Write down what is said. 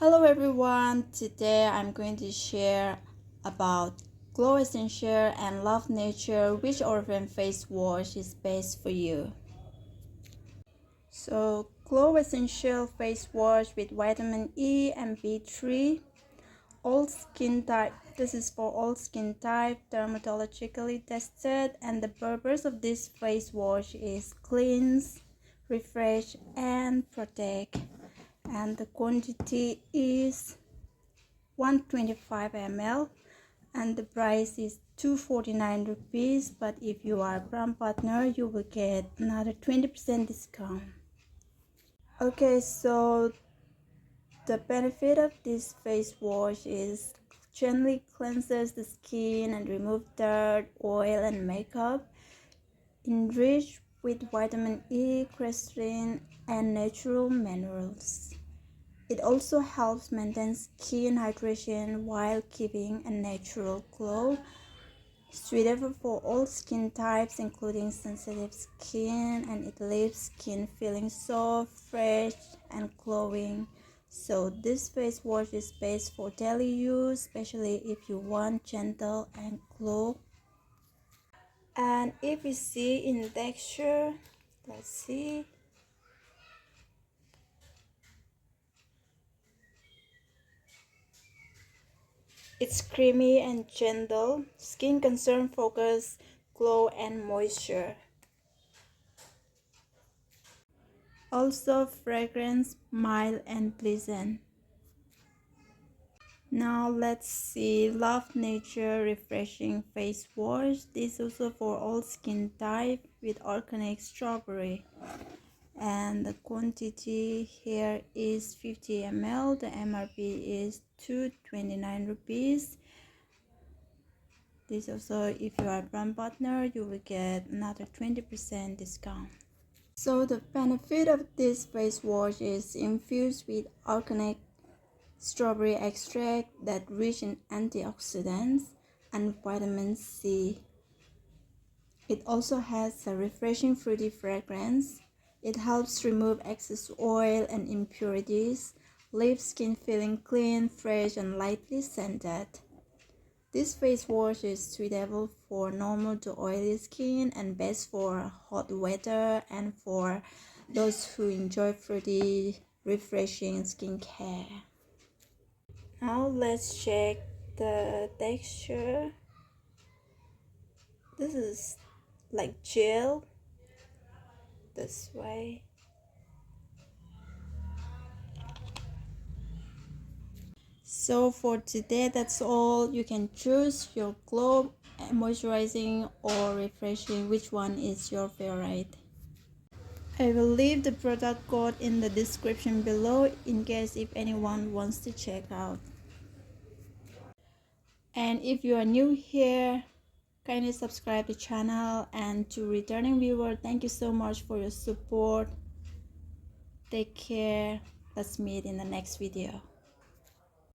Hello everyone, today I'm going to share about Glow Essential and Love Nature, which Oriflame face wash is best for you. So Glow Essential face wash with vitamin E and B3, all skin type. This is for all skin type, dermatologically tested, and the purpose of this face wash is cleanse, refresh and protect. And the quantity is 125 ml and the price is 249 rupees, but if you are a brand partner you will get another 20% discount. Okay, so the benefit of this face wash is gently cleanses the skin and remove dirt, oil and makeup, enriched with vitamin E, glycerin and natural minerals. It also helps maintain skin hydration while keeping a natural glow. Suitable for all skin types including sensitive skin, and it leaves skin feeling soft, fresh and glowing. So this face wash is best for daily use, especially if you want gentle and glow. And if you see in texture, let's see. It's creamy and gentle, skin concern focus, glow and moisture. Also fragrance, mild and pleasant. Now let's see Love Nature Refreshing Face Wash. This is also for all skin type with organic strawberry. And the quantity here is 50 ml. The MRP is 229 rupees. This also, if you are a brand partner, you will get another 20% discount. So the benefit of this face wash is infused with organic strawberry extract that rich in antioxidants and vitamin C. It also has a refreshing fruity fragrance. It helps remove excess oil and impurities, leaves skin feeling clean, fresh and lightly scented. This face wash is suitable for normal to oily skin and best for hot weather and for those who enjoy fruity, refreshing skincare. Now let's check the texture. This is like gel, this way. So for today, that's all. You can choose your glow, moisturizing or refreshing. Which one is your favorite? I will leave the product code in the description below in case if anyone wants to check out. And if you are new here, kindly subscribe the channel, and to returning viewer, thank you so much for your support. Take care. Let's meet in the next video.